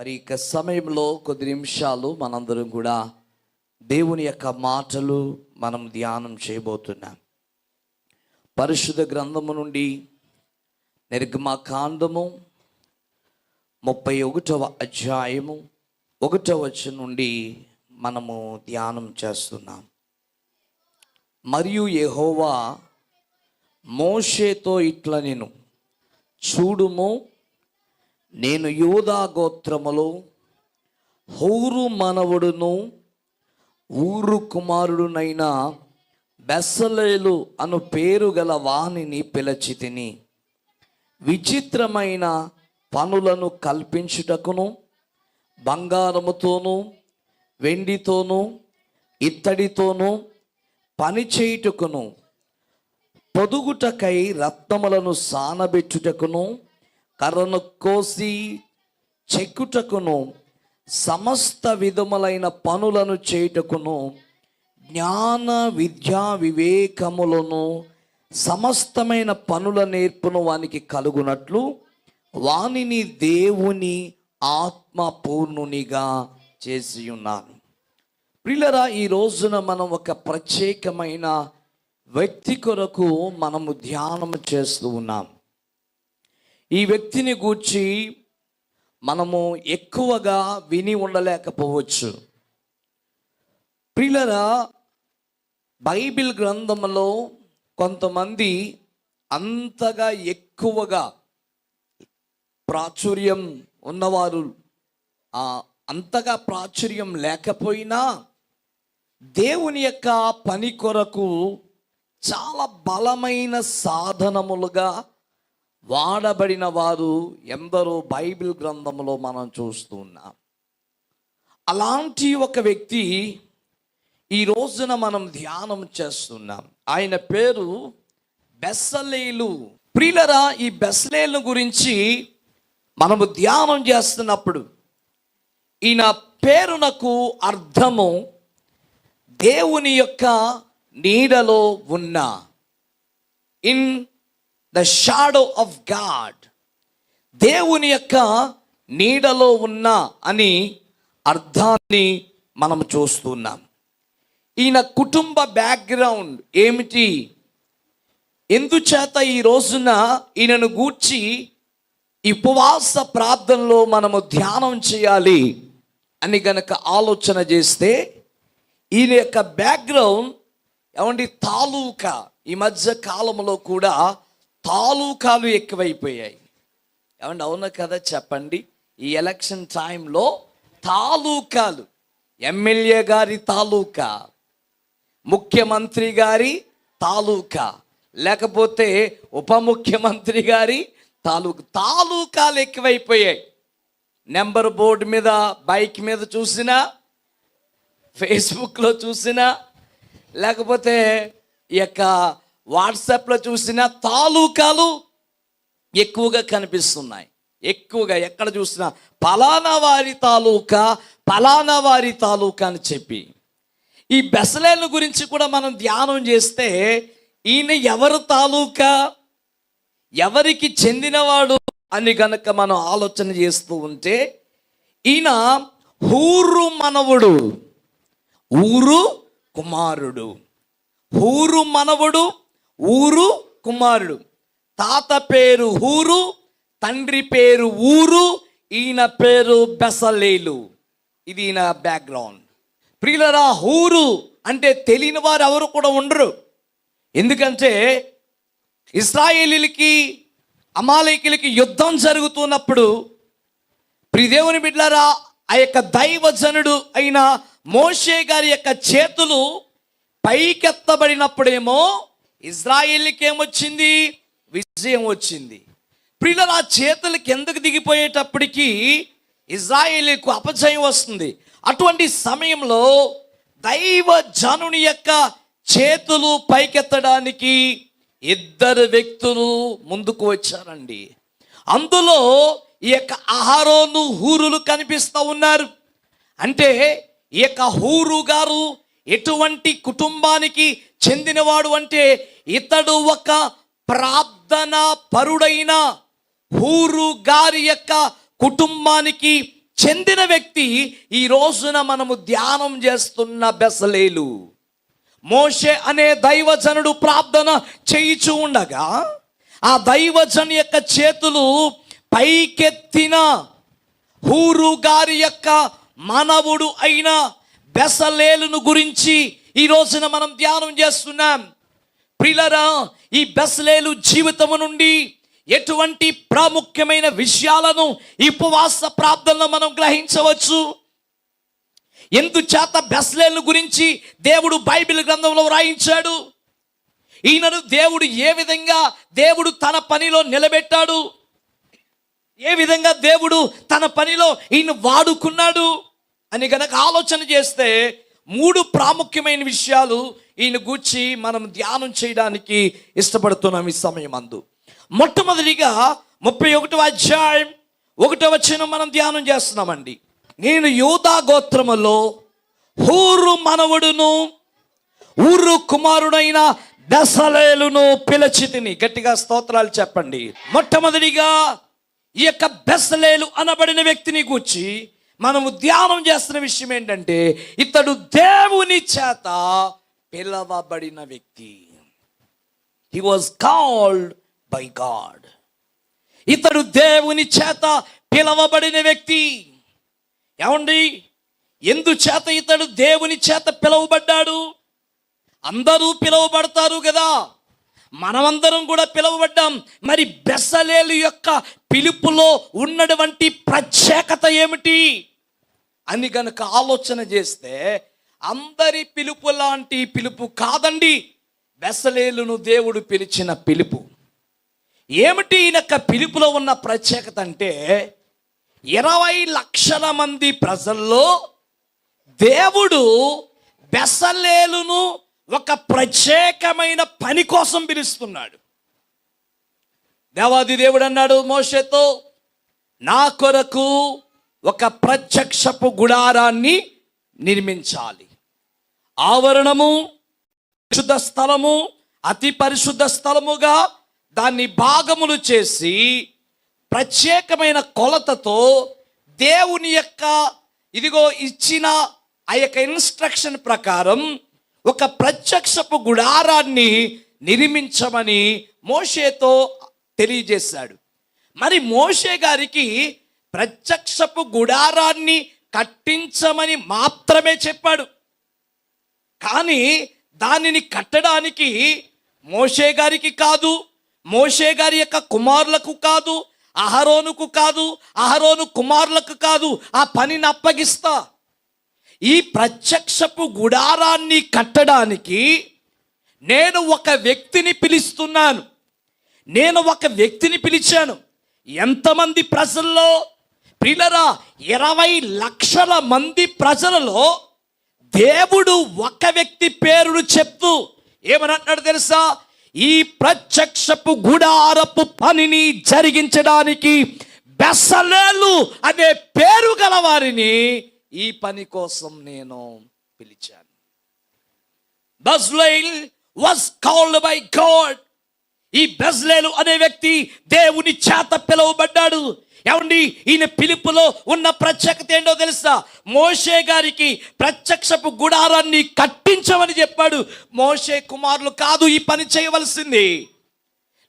మరి ఇక సమయంలో కొద్ది నిమిషాలు మనందరం కూడా దేవుని యొక్క మాటలు మనం ధ్యానం చేయబోతున్నాం. పరిశుద్ధ గ్రంథము నుండి నిర్గమకాండము 31వ అధ్యాయము 1వ వచనం నుండి మనము ధ్యానం చేస్తున్నాం. మరియు యెహోవా మోషేతో ఇట్లనెను, చూడుము, నేను యూదా గోత్రములో హూరు మనవడును ఊరు కుమారుడునైన బెసలేలు అను పేరు గల వానిని పిలిచితిని. విచిత్రమైన పనులను కల్పించుటకును, బంగారముతోనూ వెండితోనూ ఇత్తడితోనూ పని చేయుటకును, పొదుగుటకై రత్నములను సానబెట్టుటకును, కర్రను కోసి చెక్కుటకును, సమస్త విధములైన పనులను చేయుటకును, జ్ఞాన విద్యా వివేకములను సమస్తమైన పనుల నేర్పును వానికి కలుగునట్లు వానిని దేవుని ఆత్మ పూర్ణునిగా చేసి ఉన్నాను. ప్రియులారా, ఈ రోజున మనం ఒక ప్రత్యేకమైన వ్యక్తి కొరకు మనము ధ్యానం చేస్తూ ఉన్నాం. ఈ వ్యక్తిని గూర్చి మనము ఎక్కువగా విని ఉండలేకపోవచ్చు. ప్రియులారా, బైబిల్ గ్రంథంలో కొంతమంది అంతగా ఎక్కువగా ప్రాచుర్యం ఉన్నవారు, అంతగా ప్రాచుర్యం లేకపోయినా దేవుని యొక్క పని కొరకు చాలా బలమైన సాధనములుగా వాడబడిన వారు ఎందరో బైబిల్ గ్రంథంలో మనం చూస్తూ ఉన్నాం. అలాంటి ఒక వ్యక్తి ఈ రోజున మనం ధ్యానం చేస్తున్నాం. ఆయన పేరు బెసలేలు. ప్రియులారా, ఈ బెసలేలు గురించి మనము ధ్యానం చేస్తున్నప్పుడు ఈయన పేరునకు అర్థము దేవుని యొక్క నీడలో ఉన్న, in the shadow of God, దేవుని యొక్క నీడలో ఉన్న అని అర్థాన్ని మనం చూస్తున్నాం. ఈయన కుటుంబ బ్యాక్గ్రౌండ్ ఏమిటి, ఎందుచేత ఈ రోజున ఈయనను గూర్చి ఈ ఉపవాస ప్రార్థనలో మనము ధ్యానం చేయాలి అని గనక ఆలోచన చేస్తే, ఈయన యొక్క బ్యాక్గ్రౌండ్ ఏమండి, తాలూకా. ఈ మధ్య కాలంలో కూడా తాలూకాలు ఎక్కువైపోయాయి. ఏమండి, అవునా కదా చెప్పండి? ఈ ఎలక్షన్ టైంలో తాలూకాలు, ఎమ్మెల్యే గారి తాలూకా, ముఖ్యమంత్రి గారి తాలూకా, లేకపోతే ఉప ముఖ్యమంత్రి గారి తాలూకాలు ఎక్కువైపోయాయి. నెంబర్ బోర్డు మీద, బైక్ మీద చూసినా, ఫేస్బుక్లో చూసినా, లేకపోతే ఈ యొక్క వాట్సాప్లో చూసినా తాలూకాలు ఎక్కువగా కనిపిస్తున్నాయి. ఎక్కువగా ఎక్కడ చూసినా పలానా వారి తాలూకా, పలానా వారి తాలూకా అని చెప్పి. ఈ బెసలేలు గురించి కూడా మనం ధ్యానం చేస్తే, ఈయన ఎవరు తాలూకా, ఎవరికి చెందినవాడు అని గనక మనం ఆలోచన చేస్తూ ఉంటే, ఈయన హూరు మనవుడు, ఊరు కుమారుడు. హూరు మనవుడు, ఊరు కుమారుడు. తాత పేరు హూరు, తండ్రి పేరు ఊరు, ఈయన పేరు బెసలేలు. ఇది ఈయన బ్యాక్గ్రౌండ్. ప్రియులరా, హూరు అంటే తెలియని వారు ఎవరు కూడా ఉండరు. ఎందుకంటే ఇశ్రాయేలీలకి అమాలేకీలకి యుద్ధం జరుగుతున్నప్పుడు ప్రియదేవుని బిడ్డలారా, ఆ యొక్క దైవజనుడు అయిన మోషే గారి యొక్క చేతులు పైకెత్తబడినప్పుడేమో ఇశ్రాయేలీకి ఏమొచ్చింది? విజయం వచ్చింది. ప్రియులారా, ఆ చేతులు కిందకు దిగిపోయేటప్పటికి ఇశ్రాయేలీకు అపజయం వస్తుంది. అటువంటి సమయంలో దైవజనుని యొక్క చేతులు పైకెత్తడానికి ఇద్దరు వ్యక్తులు ముందుకు వచ్చారండి. అందులో ఈ యొక్క అహరోను, హూరులు కనిపిస్తూ ఉన్నారు. అంటే ఈ యొక్క హూరు గారు ఎటువంటి కుటుంబానికి చెందినవాడు అంటే, ఇతడు ఒక ప్రార్థన పరుడైన హూరు గారి యొక్క కుటుంబానికి చెందిన వ్యక్తి ఈ రోజున మనము ధ్యానం చేస్తున్న బెసలేలు. మోషే అనే దైవజనుడు ప్రార్థన చేయిచూ ఉండగా ఆ దైవజను యొక్క చేతులు పైకెత్తిన హూరు గారి యొక్క మనవుడు అయిన బెసలేలును గురించి ఈ రోజున మనం ధ్యానం చేస్తున్నాం. ప్రియులారా, ఈ బెసలేలు జీవితము నుండి ఎటువంటి ప్రాముఖ్యమైన విషయాలను ఈ ఉపవాస ప్రార్థనలో మనం గ్రహించవచ్చు. ఎందుచేత బెసలేలు గురించి దేవుడు బైబిల్ గ్రంథంలో వ్రాయించాడు? ఈయనను దేవుడు ఏ విధంగా దేవుడు తన పనిలో నిలబెట్టాడు? ఏ విధంగా దేవుడు తన పనిలో ఈయన వాడుకున్నాడు అని గనక ఆలోచన చేస్తే 3 ప్రాముఖ్యమైన విషయాలు ఈయన గూర్చి మనం ధ్యానం చేయడానికి ఇష్టపడుతున్నాం ఈ సమయం అందు. మొట్టమొదటిగా 31వ అధ్యాయం 1వ వచనం మనం ధ్యానం చేస్తున్నామండి. నేను యూదా గోత్రములో హూరు మనవడును ఊరు కుమారుడైన బెసలేలును పిలిచితిని. గట్టిగా స్తోత్రాలు చెప్పండి. మొట్టమొదటిగా ఈ యొక్క బెసలేలు అనబడిన వ్యక్తిని గూర్చి మనము ధ్యానం చేస్తున్న విషయం ఏంటంటే, ఇతడు దేవుని చేత పిలవబడిన వ్యక్తి. హి వాజ్ కాల్డ్ బై గాడ్. ఇతడు దేవుని చేత పిలవబడిన వ్యక్తి. ఏమండి, ఎందుచేత ఇతడు దేవుని చేత పిలువబడ్డాడు? అందరూ పిలువబడతారు కదా, మనమందరం కూడా పిలువబడ్డాం. మరి బెసలేలు యొక్క పిలుపులో ఉన్నటువంటి ప్రత్యేకత ఏమిటి అని గనక ఆలోచన చేస్తే, అందరి పిలుపు లాంటి పిలుపు కాదండి బెసలేలును దేవుడు పిలిచిన పిలుపు. ఏమిటి ఈయన పిలుపులో ఉన్న ప్రత్యేకత అంటే, 20 లక్షల మంది ప్రజల్లో దేవుడు బెసలేలును ఒక ప్రత్యేకమైన పని కోసం పిలుస్తున్నాడు. దేవాది దేవుడు అన్నాడు మోషేతో, నా కొరకు ఒక ప్రత్యక్షపు గుడారాన్ని నిర్మించాలి. ఆవరణము, పరిశుద్ధ స్థలము, అతి పరిశుద్ధ స్థలముగా దాన్ని భాగములు చేసి ప్రత్యేకమైన కొలతతో దేవుని యొక్క ఇదిగో ఇచ్చిన ఆ యొక్క ఇన్స్ట్రక్షన్ ప్రకారం ఒక ప్రత్యక్షపు గుడారాన్ని నిర్మించమని మోషేతో తెలియజేశాడు. మరి మోషే గారికి ప్రత్యక్షపు గుడారాన్ని కట్టించమని మాత్రమే చెప్పాడు. కానీ దానిని కట్టడానికి మోషే గారికి కాదు, మోషే గారి యొక్క కుమారులకు కాదు, అహరోనుకు కాదు, అహరోను కుమారులకు కాదు ఆ పనిని అప్పగిస్తా. ఈ ప్రత్యక్షపు గుడారాన్ని కట్టడానికి నేను ఒక వ్యక్తిని పిలుస్తున్నాను. నేను ఒక వ్యక్తిని పిలిచాను. ఎంతమంది ప్రజల్లో? ప్రియులారా, 20 లక్షల మంది ప్రజలలో దేవుడు ఒక వ్యక్తి పేరును చెప్తూ ఏమని అంటాడు తెలుసా? ఈ ప్రత్యక్షపు గుడారపు పనిని జరిగించడానికి బెసలేలు అనే పేరు గల వారిని ఈ పని కోసం నేను పిలిచాను. బెసలేల్ వాస్ కాల్డ్ బై గాడ్. ఈ బెసలేలు అనే వ్యక్తి దేవుని చేత పిలువబడ్డాడు. ఏమండి, ఈయన పిలుపులో ఉన్న ప్రత్యేకత ఏంటో తెలుసా? మోషే గారికి ప్రత్యక్షపు గుడారాన్ని కట్టించమని చెప్పాడు. మోషే కుమారులు కాదు ఈ పని చేయవలసింది,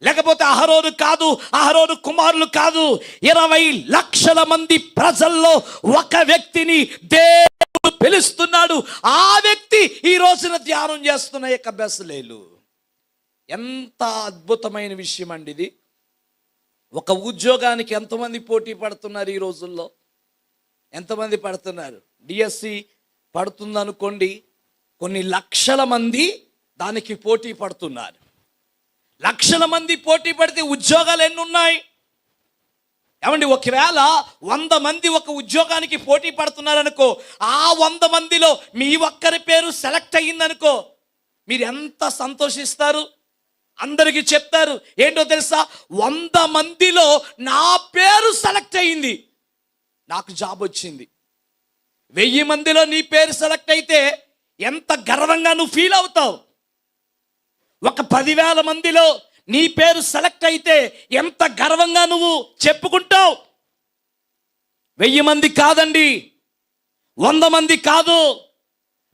లేకపోతే అహరోను కాదు, అహరోను కుమారులు కాదు. 20 లక్షల మంది ప్రజల్లో ఒక వ్యక్తిని దేవుడు పిలుస్తున్నాడు. ఆ వ్యక్తి ఈ రోజున ధ్యానం చేస్తున్న యొక్క బెసలేలు. ఎంత అద్భుతమైన విషయం అండి ఇది. ఒక ఉద్యోగానికి ఎంతమంది పోటీ పడుతున్నారు ఈ రోజుల్లో? ఎంతమంది పడుతున్నారు? డిఎస్సి పడుతుందనుకోండి, కొన్ని లక్షల మంది దానికి పోటీ పడుతున్నారు. లక్షల మంది పోటీ పడితే ఉద్యోగాలు ఎన్ని ఉన్నాయి? ఏమండి, ఒకవేళ 100 మంది ఒక ఉద్యోగానికి పోటీ పడుతున్నారనుకో, ఆ 100 మందిలో మీ ఒక్కరి పేరు సెలెక్ట్ అయ్యిందనుకో, మీరు ఎంత సంతోషిస్తారు? అందరికీ చెప్తారు ఏంటో తెలుసా? 100 మందిలో నా పేరు సెలెక్ట్ అయ్యింది, నాకు జాబ్ వచ్చింది. 1000 మందిలో నీ పేరు సెలెక్ట్ అయితే ఎంత గర్వంగా నువ్వు ఫీల్ అవుతావు. ఒక 10,000 మందిలో నీ పేరు సెలెక్ట్ అయితే ఎంత గర్వంగా నువ్వు చెప్పుకుంటావు. 1000 మంది కాదండి, 100 మంది కాదు,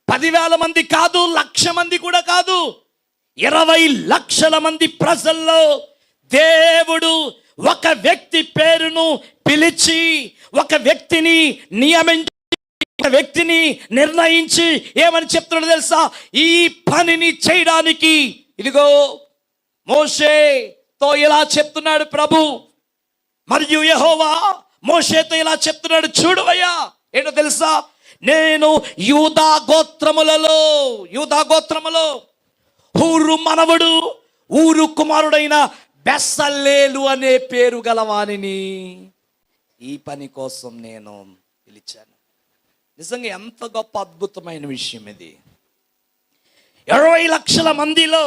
10,000 మంది కాదు, 1,00,000 మంది కూడా కాదు, 20 లక్షల మంది ప్రజల్లో దేవుడు ఒక వ్యక్తి పేరును పిలిచి, ఒక వ్యక్తిని నియమించి, ఒక వ్యక్తిని నిర్ణయించి ఏమని చెప్తున్నాడు తెలుసా? ఈ పనిని చేయడానికి ఇదిగో మోషేతో ఇలా చెప్తున్నాడు ప్రభు. మరియు యెహోవా మోషేతో ఇలా చెప్తున్నాడు, చూడవయ్యా, ఏంటో తెలుసా? నేను యూదా గోత్రములో హూరు మనవడు, ఊరు కుమారుడైన బెసలేలు అనే పేరు గలవానిని ఈ పని కోసం నేను పిలిచాను. నిజంగా ఎంత గొప్ప అద్భుతమైన విషయం ఇది. 20 లక్షల మందిలో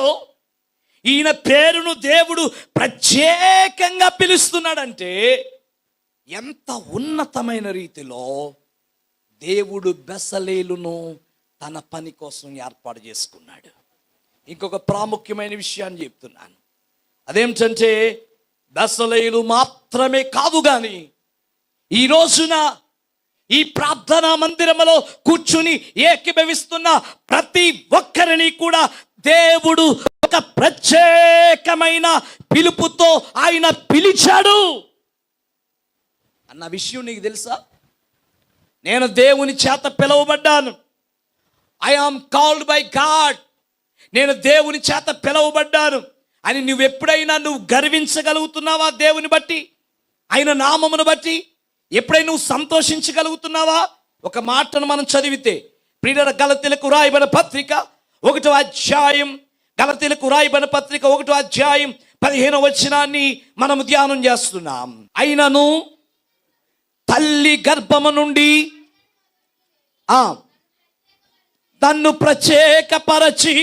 ఈయన పేరును దేవుడు ప్రత్యేకంగా పిలుస్తున్నాడంటే ఎంత ఉన్నతమైన రీతిలో దేవుడు బెసలేలును తన పని కోసం ఏర్పాటు చేసుకున్నాడు. ఇంకొక ప్రాముఖ్యమైన విషయాన్ని చెప్తున్నాను. అదేమిటంటే బెసలేలు మాత్రమే కాదు, కానీ ఈ రోజున ఈ ప్రార్థనా మందిరములో కూర్చుని ఏకీభవిస్తున్న ప్రతి ఒక్కరిని కూడా దేవుడు ఒక ప్రత్యేకమైన పిలుపుతో ఆయన పిలిచాడు అన్న విషయం నీకు తెలుసా? నేను దేవుని చేత పిలువబడ్డాను. I am called by God. నేను దేవుని చేత పిలువబడ్డాను అని నువ్వెప్పుడైనా గర్వించగలుగుతున్నావా? దేవుని బట్టి, ఆయన నామమును బట్టి ఎప్పుడైనా నువ్వు సంతోషించగలుగుతున్నావా? ఒక మాటను మనం చదివితే ప్రియులారా, గలతీయులకు రాయబడిన పత్రిక 1వ అధ్యాయం, గలతీయులకు రాయబడిన పత్రిక 1వ అధ్యాయం 15వ వచనాన్ని మనం ధ్యానం చేస్తున్నాం. అయినను తల్లి గర్భము నుండి తన్ను ప్రత్యేకపరచి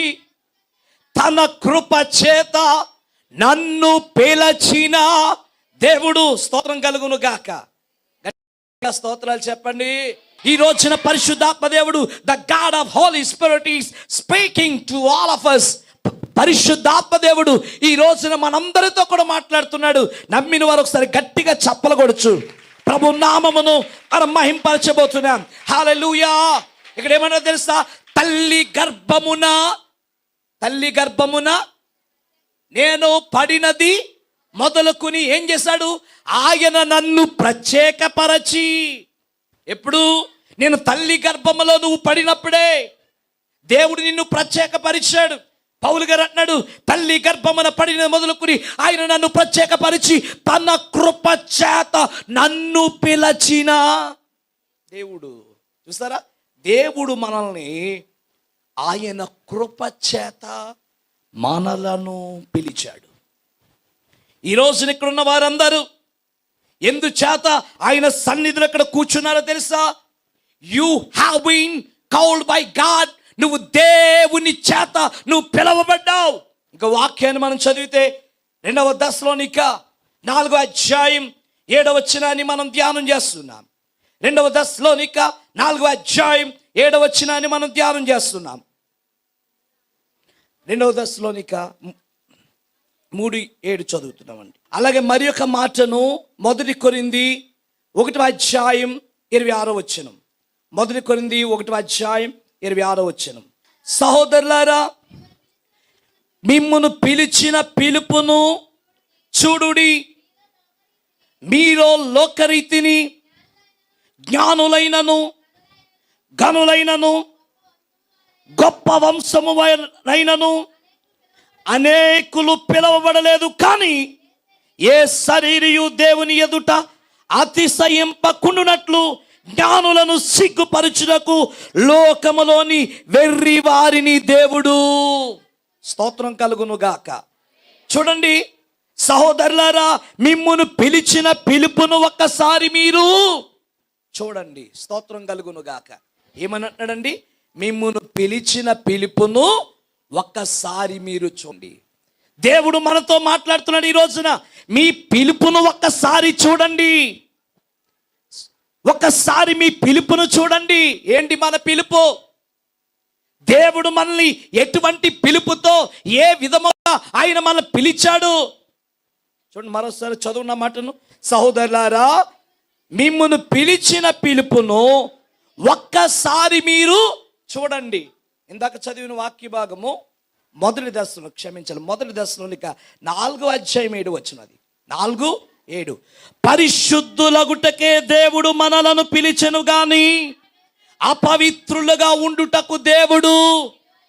తన కృప చేత నన్ను పిలచిన దేవుడు, స్తోత్రం కలుగును గాక. స్తోత్రాలు చెప్పండి. ఈ రోజున పరిశుద్ధాత్మ దేవుడు, the God of Holy Spirit is speaking to all of us. పరిశుద్ధాత్మ దేవుడు ఈ రోజున మనందరితో కూడా మాట్లాడుతున్నాడు. నమ్మిన వారు ఒకసారి గట్టిగా చప్పలగొడచ్చు. ప్రభు నామమును మనం మహింపరచబోతున్నాం. హల్లెలూయా. ఇక్కడ ఏమన్నా తెలుసా? తల్లి గర్భమున నేను పడినది మొదలుకొని ఏం చేశాడు? ఆయన నన్ను ప్రత్యేకపరచి. ఎప్పుడు? నేను తల్లి గర్భములో నువ్వు పడినప్పుడే దేవుడు నిన్ను ప్రత్యేకపరిచాడు. పౌలు గారు అంటున్నాడు, తల్లి గర్భమున పడిన మొదలుకొని ఆయన నన్ను ప్రత్యేకపరిచి తన కృప చేత నన్ను పిలచిన దేవుడు. చూస్తారా? దేవుడు మనల్ని ఆయన కృప చేత మనలను పిలిచాడు. ఈ రోజున ఇక్కడ ఉన్న వారందరూ ఎందుచేత ఆయన సన్నిధిలో ఇక్కడ కూర్చున్నారో తెలుసా? You have been called by God. నువ్వు దేవుని చేత నువ్వు పిలవబడ్డావు. ఇంకా వాక్యాన్ని మనం చదివితే 2వ దశలోనిక 4వ అధ్యాయం 7వ వచనాన్ని మనం ధ్యానం చేస్తున్నాం. 2వ దశలోనిక 4వ అధ్యాయం 7వ వచనాన్ని మనం ధ్యానం చేస్తున్నాం. 2వ దశలోనిక 3:7 చదువుతున్నామండి. అలాగే మరి ఒక మాటను 1 కొరింథీ 1వ అధ్యాయం 26వ వచనం. 1 కొరింథీ 1వ అధ్యాయం 26వ వచనం. సహోదరులారా, మిమ్మును పిలిచిన పిలుపును చూడుడి. మీలో లోకరీతిని జ్ఞానులైనను గనులైనను గొప్ప వంశములైనను అనేకులు పిలవబడలేదు. కానీ ఏ శరీరియు దేవుని ఎదుట అతిశయింపకుండునట్లు జ్ఞానులను సిగ్గుపరచుటకు లోకములోని వెర్రి వారిని దేవుడు, స్తోత్రం కలుగును గాక. చూడండి సహోదరులారా, మిమ్మును పిలిచిన పిలుపును ఒక్కసారి మీరు చూడండి. స్తోత్రం కలుగును గాక. ఏమన్నాడండి? మిమ్మును పిలిచిన పిలుపును ఒక్కసారి మీరు చూడండి. దేవుడు మనతో మాట్లాడుతున్నాడు ఈ రోజున. మీ పిలుపును ఒక్కసారి చూడండి. ఒక్కసారి మీ పిలుపును చూడండి. ఏంటి మన పిలుపు? దేవుడు మనల్ని ఎటువంటి పిలుపుతో, ఏ విధముగా ఆయన మనల్ని పిలిచాడు చూడండి. మరోసారి చదువున్న మాటను, సహోదరులారా మిమ్మును పిలిచిన పిలుపును ఒక్కసారి మీరు చూడండి. ఇందాక చదివిన వాక్య భాగము మొదటి దశలోనిక 4:7 4:7 పరిశుద్ధులగుటకే దేవుడు మనలను పిలిచెను గాని అపవిత్రులుగా ఉండుటకు దేవుడు,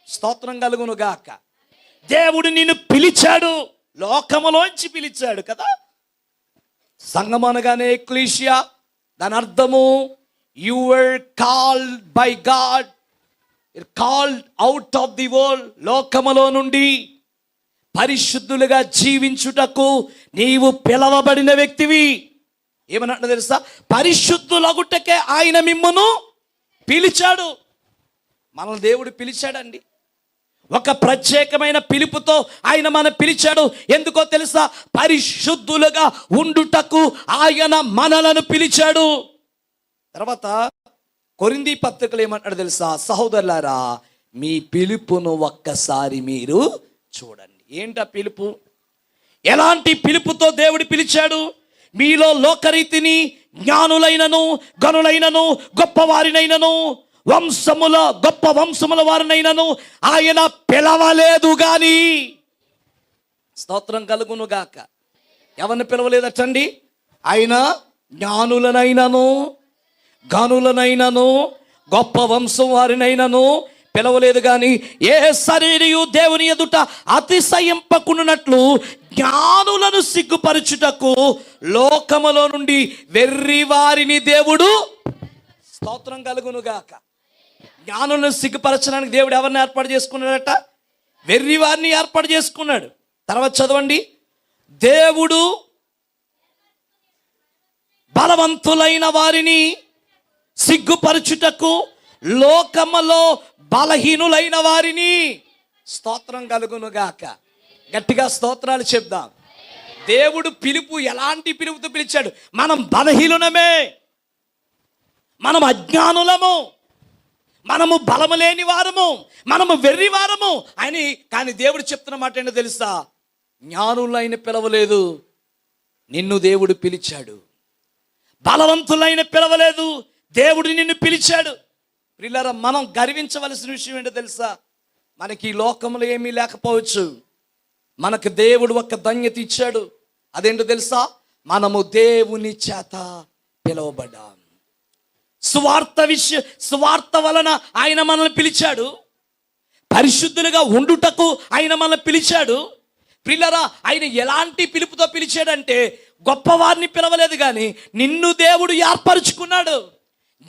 స్తోత్రం కలుగును గాక, దేవుడు నిన్ను పిలిచాడు, లోకములోంచి పిలిచాడు కదా. సంఘం అనగానే ఎక్లీషియా, దాని అర్థము you were called by God, called out of the world, లోకములో నుండి పరిశుద్ధులుగా జీవించుటకు నీవు పిలవబడిన వ్యక్తివి. ఏమన్నట్టు తెలుసా? పరిశుద్ధులగుటకే ఆయన మిమ్మును పిలిచాడు. మనల్ని దేవుడు పిలిచాడండి. ఒక ప్రత్యేకమైన పిలుపుతో ఆయన మన పిలిచాడు. ఎందుకో తెలుసా? పరిశుద్ధులుగా ఉండుటకు ఆయన మనలను పిలిచాడు. తర్వాత కొరింథీ పత్రికలు ఏమంటాడు తెలుసా? సహోదరులారా, మీ పిలుపును ఒక్కసారి మీరు చూడండి. ఏంటా పిలుపు? ఎలాంటి పిలుపుతో దేవుడు పిలిచాడు? మీలో లోకరీతిని జ్ఞానులైనను గనులైనను గొప్పవారినైనను గొప్ప వంశముల వారినైనను ఆయన పిలవలేదు గాని, స్తోత్రం కలుగును గాక. ఎవరిని పిలవలేదటండి? ఆయన జ్ఞానులనైనను గనులనైనను గొప్ప వంశం వారినైనను పిలవలేదు గాని, ఏ శరీరయు దేవుని ఎదుట అతిశయింపకున్నట్లు జ్ఞానులను సిగ్గుపరచుటకు లోకములో నుండి వెర్రి వారిని దేవుడు, స్తోత్రం కలుగును గాక. జ్ఞానులను సిగ్గుపరచడానికి దేవుడు ఎవరిని ఏర్పాటు చేసుకున్నాడట? వెర్రి వారిని ఏర్పాటు చేసుకున్నాడు. తర్వాత చదవండి, దేవుడు బలవంతులైన వారిని సిగ్గుపరచుటకు లోకములో బలహీనులైన వారిని, స్తోత్రం కలుగును గాక. గట్టిగా స్తోత్రాలు చెప్దాం. దేవుడు పిలుపు ఎలాంటి పిలుపుతో పిలిచాడు? మనం బలహీనులమే, మనం అజ్ఞానులము, మనము బలము లేని వారము, మనము వెర్రి వారము అని. కానీ దేవుడు చెప్తున్న మాట ఏంటో తెలుసా? జ్ఞానులైన పిలవలేదు, నిన్ను దేవుడు పిలిచాడు. బలవంతులైన పిలవలేదు, దేవుడు నిన్ను పిలిచాడు. ప్రియులారా, మనం గర్వించవలసిన విషయం ఏంటో తెలుసా? మనకి ఈ లోకంలో ఏమీ లేకపోవచ్చు, మనకు దేవుడు ఒక ధన్యత ఇచ్చాడు. అదేంటో తెలుసా? మనము దేవుని చేత పిలువబడ్డాం. సువార్త వలన ఆయన మనల్ని పిలిచాడు. పరిశుద్ధులుగా ఉండుటకు ఆయన మనల్ని పిలిచాడు. ప్రియులారా, ఆయన ఎలాంటి పిలుపుతో పిలిచాడంటే, గొప్పవారిని పిలవలేదు కానీ నిన్ను దేవుడు ఏర్పరచుకున్నాడు.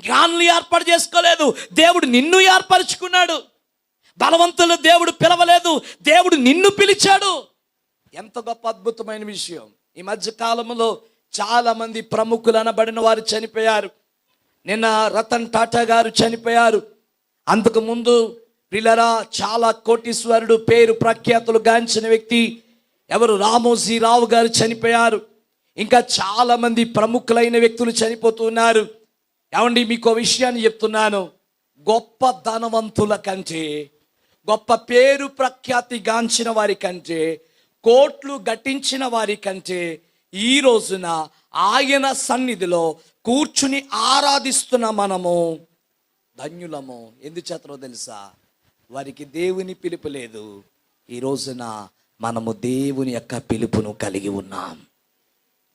జ్ఞానులు ఏర్పాటు చేసుకోలేదు, దేవుడు నిన్ను ఏర్పరచుకున్నాడు. బలవంతులు దేవుడు పిలవలేదు, దేవుడు నిన్ను పిలిచాడు. ఎంత గొప్ప అద్భుతమైన విషయం. ఈ మధ్య కాలంలో చాలా మంది ప్రముఖులు అనబడిన వారు చనిపోయారు. నిన్న రతన్ టాటా గారు చనిపోయారు. అంతకుముందు ప్రియులారా, చాలా కోటీశ్వరుడు, పేరు ప్రఖ్యాతులు గాంచిన వ్యక్తి ఎవరు? రామోజీ రావు గారు చనిపోయారు. ఇంకా చాలా మంది ప్రముఖులైన వ్యక్తులు చనిపోతున్నారు. ఏమండి, మీకు విషయాన్ని చెప్తున్నాను. గొప్ప ధనవంతుల కంటే, గొప్ప పేరు ప్రఖ్యాతి గాంచిన వారి కంటే, కోట్లు గట్టించిన వారి కంటే ఈ రోజున ఆయన సన్నిధిలో కూర్చుని ఆరాధిస్తున్న మనము ధన్యులము. ఎందుచేతనో తెలుసా? వారికి దేవుని పిలుపు లేదు. ఈ రోజున మనము దేవుని యొక్క పిలుపును కలిగి ఉన్నాం.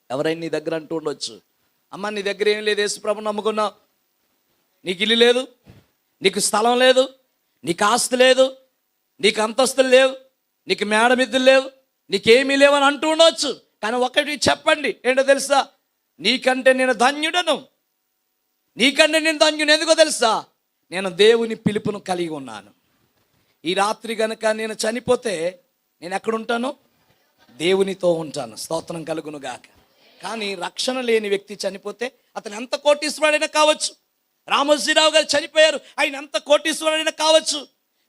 ఎవరైనా నీ దగ్గర అంటూ ఉండొచ్చు, అమ్మ నీ దగ్గర ఏం లేదు, యేసుప్రభుని నమ్ముకున్నావు, నీకు ఇల్లు లేదు, నీకు స్థలం లేదు, నీకు ఆస్తి లేదు, నీకు అంతస్తులు లేవు, నీకు మేడమిద్దులు లేవు, నీకేమీ లేవని అంటూ ఉండవచ్చు. కానీ ఒకటి చెప్పండి, ఏంటో తెలుసా? నీకంటే నేను ధన్యుడను. నీకంటే నేను ధన్యుడు. ఎందుకో తెలుసా? నేను దేవుని పిలుపును కలిగి ఉన్నాను. ఈ రాత్రి గనక నేను చనిపోతే నేను ఎక్కడుంటాను? దేవునితో ఉంటాను. స్తోత్రం కలుగును గాక. కానీ రక్షణ లేని వ్యక్తి చనిపోతే అతను ఎంత కోటీశ్వరుడైనా కావచ్చు. రామోజీరావు గారు చనిపోయారు, ఆయన ఎంత కోటీశ్వరుడైనా కావచ్చు.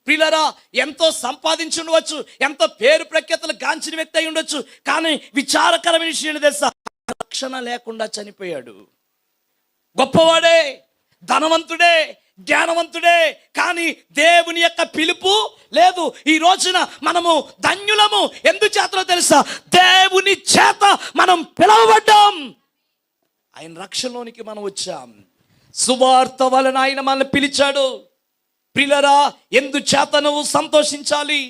ప్రియులారా, ఎంతో సంపాదించి ఉండవచ్చు, ఎంతో పేరు ప్రఖ్యాతలు గాంచిన వ్యక్తి అయి ఉండొచ్చు. కానీ విచారకరమైన విషయం తెలుసా? రక్షణ లేకుండా చనిపోయాడు. గొప్పవాడే, ధనవంతుడే, జ్ఞానవంతుడే, కానీ దేవుని యొక్క పిలుపు లేదు. ఈ రోజున మనము ధన్యులము. ఎందుచేతనో తెలుసా? దేవుని చేత మనం పిలవబడ్డాం. ఆయన రక్షణలోనికి మనం వచ్చాం. సువార్త వలన ఆయన మనల్ని పిలిచాడు. ప్రియులారా, ఎందుచేత నువ్వు సంతోషించాలి,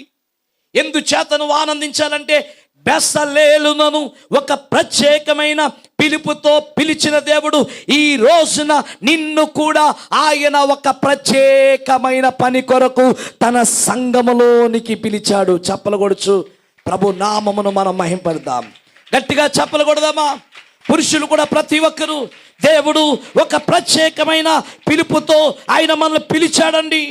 ఎందుచేత నువ్వు ఆనందించాలంటే బెసలేలును ఒక ప్రత్యేకమైన పిలుపుతో పిలిచిన దేవుడు ఈ రోజున నిన్ను కూడా ఆయన ఒక ప్రత్యేకమైన పని కొరకు తన సంఘములోనికి పిలిచాడు. చప్పలు కొడుచు ప్రభు నామమును మనం మహింపడదాం. గట్టిగా చప్పలు కొడదామా? పురుషులు కూడా ప్రతి ఒక్కరూ దేవుడు ఒక ప్రత్యేకమైన పిలుపుతో ఆయన మనల్ని పిలిచాడండి.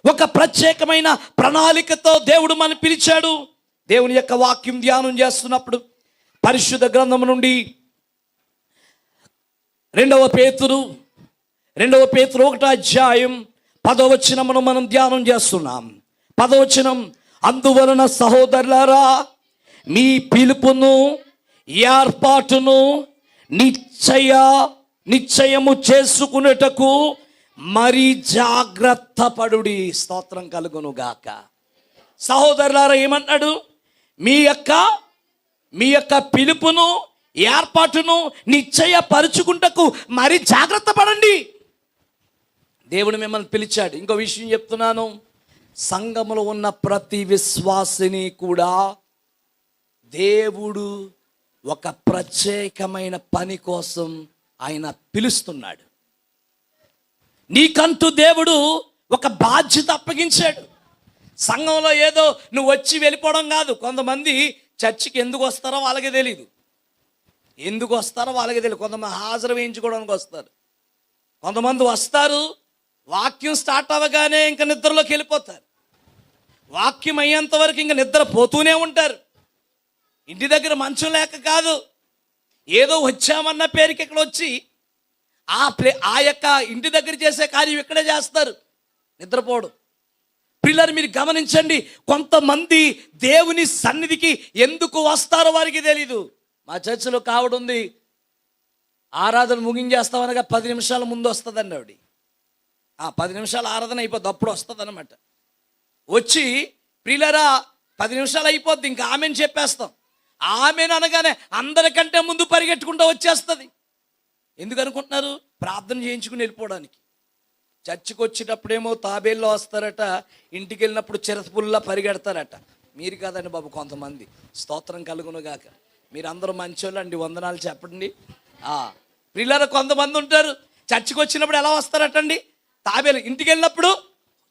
ఒక ప్రత్యేకమైన ప్రణాళికతో దేవుడు మనల్ని పిలిచాడు. దేవుని యొక్క వాక్యం ధ్యానం చేస్తున్నప్పుడు పరిశుద్ధ గ్రంథం నుండి రెండవ పేతురు 1వ అధ్యాయం 10వ వచనమును మనం ధ్యానం చేస్తున్నాం. 10వ వచనం, అందువలన సహోదరులారా మీ పిలుపును ఏర్పాటును నిశ్చయము చేసుకునేటకు మరి జాగ్రత్త పడుడి. స్తోత్రం కలుగును గాక. సహోదరులారా ఏమన్నాడు? మీ యొక్క పిలుపును ఏర్పాటును నిశ్చయపరుచుకుంటకు మరి జాగ్రత్త పడండి. దేవుడు మిమ్మల్ని పిలిచాడు. ఇంకో విషయం చెప్తున్నాను, సంఘములో ఉన్న ప్రతి విశ్వాసిని కూడా దేవుడు ఒక ప్రత్యేకమైన పని కోసం ఆయన పిలుస్తున్నాడు. నీకంటూ దేవుడు ఒక బాధ్యత అప్పగించాడు. సంఘంలో ఏదో నువ్వు వచ్చి వెళ్ళిపోవడం కాదు. కొంతమంది చర్చికి ఎందుకు వస్తారో వాళ్ళకే తెలియదు. కొంతమంది హాజరు వేయించుకోవడానికి వస్తారు. కొంతమంది వస్తారు, వాక్యం స్టార్ట్ అవ్వగానే ఇంకా నిద్రలోకి వెళ్ళిపోతారు. వాక్యం అయ్యేంత వరకు ఇంకా నిద్ర పోతూనే ఉంటారు. ఇంటి దగ్గర మంచం లేక కాదు, ఏదో వచ్చామన్న పేరుకి ఇక్కడ వచ్చి ఆ యొక్క ఇంటి దగ్గర చేసే కార్యం ఇక్కడే చేస్తారు, నిద్రపోవడం. పిల్లలు మీరు గమనించండి, కొంతమంది దేవుని సన్నిధికి ఎందుకు వస్తారో వారికి తెలీదు. మా చర్చిలో కావిడ ఉంది, ఆరాధన ముగించేస్తామనగా 10 నిమిషాల ముందు వస్తుందండి ఆవిడ. 10 నిమిషాలు ఆరాధన అయిపోద్ది, అప్పుడు వస్తుంది అనమాట. వచ్చి ప్రియులరా 10 నిమిషాలు అయిపోద్ది, ఇంకా ఆమెను చెప్పేస్తాం. ఆమెను అనగానే అందరికంటే ముందు పరిగెట్టుకుంటూ వచ్చేస్తుంది. ఎందుకు అనుకుంటున్నారు? ప్రార్థన చేయించుకుని వెళ్ళిపోవడానికి. చర్చికి వచ్చేటప్పుడేమో తాబేల్లో వస్తారట, ఇంటికి వెళ్ళినప్పుడు చిరతపుల్లా పరిగెడతారట. మీరు కాదండి బాబు, కొంతమంది. స్తోత్రం కలుగునుగాక. మీరు అందరూ మంచోళ్ళు అండి, వందనాలు చెప్పండి. పిల్లలు కొంతమంది ఉంటారు, చర్చికి వచ్చినప్పుడు ఎలా వస్తారటండి, తాబేలు. ఇంటికి వెళ్ళినప్పుడు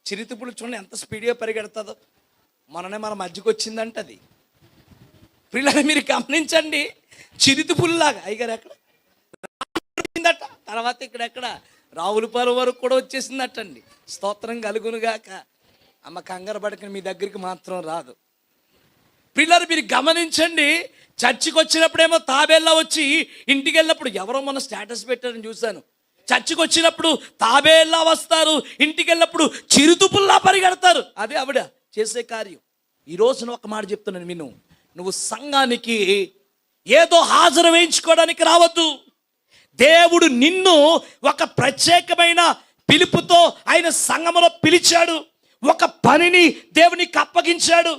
చిరుతపులు చూడండి ఎంత స్పీడ్గా పరిగెడతాదో. మొన్ననే మన మధ్యకి వచ్చిందంట అది. పిల్లలు మీరు గమనించండి, చిరుతపుల్లాగా. అయ్యగారు ఎక్కడ తర్వాత ఇక్కడెక్కడ రావులపాలెం వరకు కూడా వచ్చేసిందటండి. స్తోత్రం కలుగునుగాక. అమ్మ కంగారు పడకని మీ దగ్గరికి మాత్రం రాదు. పిల్లలు మీరు గమనించండి, చర్చికి వచ్చినప్పుడేమో తాబేల్లా వచ్చి, ఇంటికి వెళ్ళినప్పుడు ఎవరో మన స్టేటస్ పెట్టారని చూశాను. చర్చికి వచ్చినప్పుడు తాబేల్లా వస్తారు, ఇంటికి వెళ్ళినప్పుడు చిరుతుపుల్లా పరిగెడతారు. అదే ఆవిడ చేసే కార్యం. ఈ రోజున ఒక మాట చెప్తున్నాను విను, నువ్వు సంఘానికి ఏదో హాజరు వేయించుకోవడానికి రావద్దు. దేవుడు నిన్ను ఒక ప్రత్యేకమైన పిలుపుతో ఆయన సంఘములో పిలిచాడు. ఒక పనిని దేవునికి అప్పగించాడు.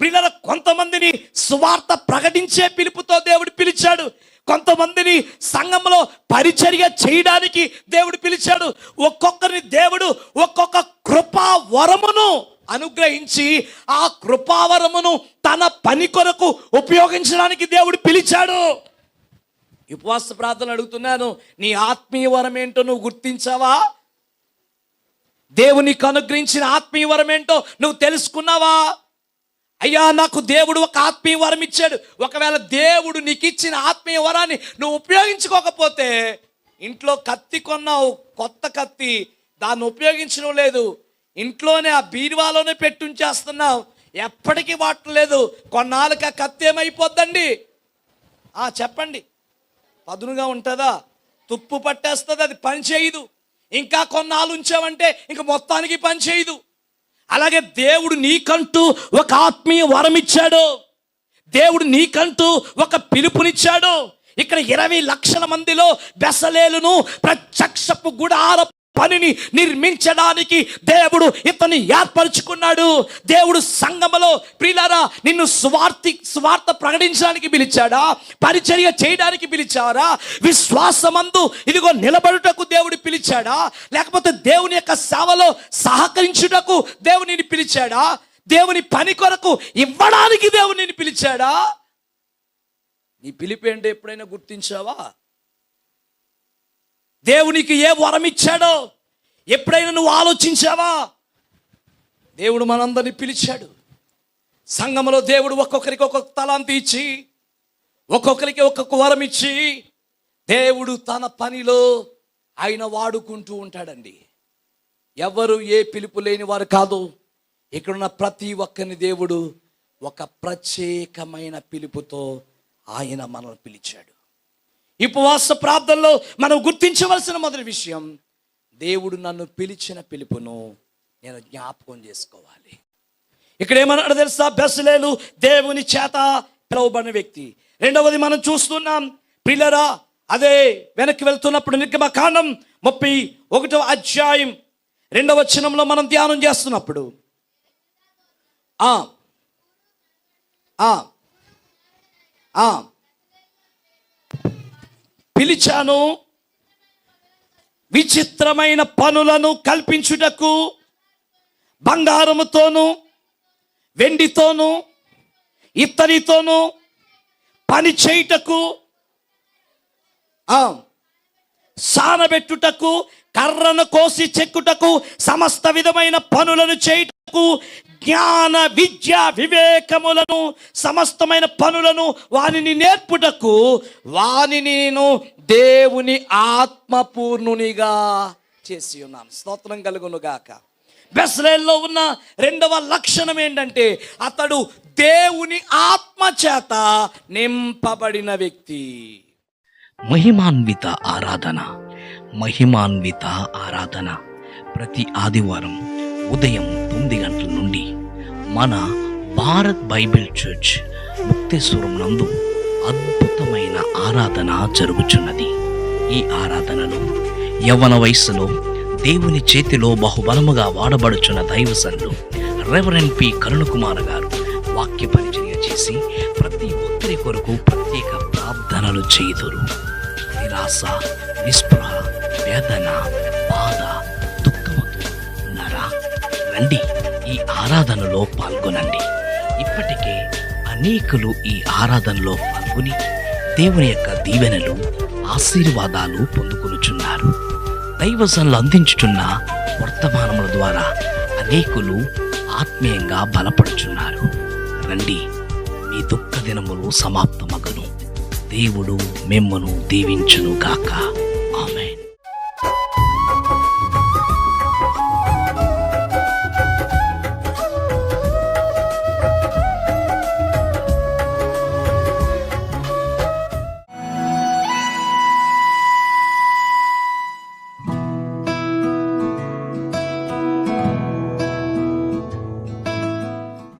ప్రియులారా, కొంతమందిని సువార్త ప్రకటించే పిలుపుతో దేవుడు పిలిచాడు. కొంతమందిని సంఘంలో పరిచర్య చేయడానికి దేవుడు పిలిచాడు. ఒక్కొక్కరిని దేవుడు ఒక్కొక్క కృపా వరమును అనుగ్రహించి ఆ కృపావరమును తన పని కొరకు ఉపయోగించడానికి దేవుడు పిలిచాడు. ఉపవాస ప్రార్థన అడుగుతున్నాను, నీ ఆత్మీయ వరం ఏంటో నువ్వు గుర్తించావా? దేవునికి అనుగ్రహించిన ఆత్మీయ వరం ఏంటో నువ్వు తెలుసుకున్నావా? అయ్యా, నాకు దేవుడు ఒక ఆత్మీయ వరం ఇచ్చాడు. ఒకవేళ దేవుడు నీకు ఇచ్చిన ఆత్మీయ వరాన్ని నువ్వు ఉపయోగించుకోకపోతే, ఇంట్లో కత్తి కొన్నావు, కొత్త కత్తి, దాన్ని ఉపయోగించడం లేదు, ఇంట్లోనే ఆ బీరువాలోనే పెట్టుంచేస్తున్నావు, ఎప్పటికీ వాడలేదు. కొన్నాళ్ళకి ఆ కత్తి ఏమైపోద్దండి? చెప్పండి, పదునుగా ఉంటుందా? తుప్పు పట్టేస్తుంది, అది పని చేయదు. ఇంకా కొన్నాళ్ళు ఉంచావంటే ఇంక మొత్తానికి పని చేయదు. అలాగే దేవుడు నీకంటూ ఒక ఆత్మీయ వరం ఇచ్చాడు. దేవుడు నీకంటూ ఒక పిలుపునిచ్చాడు. ఇక్కడ 20 లక్షల మందిలో బెసలేలును ప్రత్యక్షపు గుడార పనిని నిర్మించడానికి దేవుడు ఇతన్ని ఏర్పరచుకున్నాడు. దేవుడు సంఘములో ప్రియులారా నిన్ను స్వార్థ ప్రకటించడానికి పిలిచాడా? పరిచర్య చేయడానికి పిలిచారా? విశ్వాసమందు ఇదిగో నిలబడుటకు దేవుడు పిలిచాడా? లేకపోతే దేవుని యొక్క సేవలో సహకరించుటకు దేవునిని పిలిచాడా? దేవుని పని కొరకు ఇవ్వడానికి దేవునిని పిలిచాడా? నీ పిలిపి అంటే ఎప్పుడైనా గుర్తించావా? దేవునికి ఏ వరం ఇచ్చాడో ఎప్పుడైనా నువ్వు ఆలోచించావా? దేవుడు మనందరినీ పిలిచాడు. సంఘంలో దేవుడు ఒక్కొక్కరికి ఒక్కొక్క తలాంతి ఇచ్చి, ఒక్కొక్కరికి ఒక్కొక్క వరం ఇచ్చి దేవుడు తన పనిలో ఆయన వాడుకుంటూ ఉంటాడండి. ఎవరు ఏ పిలుపు లేని వారు కాదు. ఇక్కడున్న ప్రతి ఒక్కరిని దేవుడు ఒక ప్రత్యేకమైన పిలుపుతో ఆయన మనల్ని పిలిచాడు. ఈ ఉపవాస ప్రార్థనలో మనం గుర్తించవలసిన మొదటి విషయం, దేవుడు నన్ను పిలిచిన పిలుపును నేను జ్ఞాపకం చేసుకోవాలి. ఇక్కడ ఏమన్నాడు తెలుసా? బెసలేలు దేవుని చేత పిలువబడిన వ్యక్తి. రెండవది మనం చూస్తున్నాం ప్రియులారా, అదే వెనక్కి వెళ్తున్నప్పుడు నిర్గమకాండం 31వ అధ్యాయం 2వ వచనంలో మనం ధ్యానం చేస్తున్నప్పుడు పిలిచాను విచిత్రమైన పనులను కల్పించుటకు, బంగారముతోను వెండితోను ఇత్తడితోను పని చేయుటకు, సానబెట్టుటకు, కర్రను కోసి చెక్కుటకు, సమస్త విధమైన పనులను చేయుటకు, జ్ఞాన విద్య వివేకములను సమస్తమైన పనులను వానిని నేర్పుటకు, వానిని నేను దేవుని ఆత్మపూర్ణునిగా చేసి ఉన్నాను. స్తోత్రం కలుగును గాక. బెస్లేల్లో ఉన్న రెండవ లక్షణం ఏంటంటే అతడు దేవుని ఆత్మ చేత నింపబడిన వ్యక్తి. మహిమాన్విత ఆరాధన, మహిమాన్విత ఆరాధన ప్రతి ఆదివారం ఉదయం 9 గంటల నుండి మన భారత్ బైబిల్ చర్చ్ ముక్తేశ్వరం నందు అద్భుతమైన ఆరాధన జరుగుచున్నది. ఈ ఆరాధనలో యవ్వన వయస్సులో దేవుని చేతిలో బహుబలముగా వాడబడుచున్న దైవజనులు రెవరెండ్ పి కరుణకుమార్ గారు వాక్య పరిచర్య చేసి ప్రతి ఒక్కరి కొరకు ప్రత్యేక ప్రార్థనలు చేయుదురు. నిరాశ, నిస్పృహ, వేదన, బాధ, దుఃఖముతో ఉన్నారా? రండి, ఈ ఆరాధనలో పాల్గొనండి. ఇప్పటికే అనేకులు ఈ ఆరాధనలో పాల్గొని దేవుని యొక్క దీవెనలు, ఆశీర్వాదాలు పొందుకొనుచున్నారు. దైవజనులు అందించుచున్న వర్తమానముల ద్వారా అనేకులు ఆత్మీయంగా బలపడుచున్నారు. రండి, మీ దుఃఖ దినములు సమాప్తమగును. దేవుడు మిమ్మును దీవించును గాక. ఆమేన్.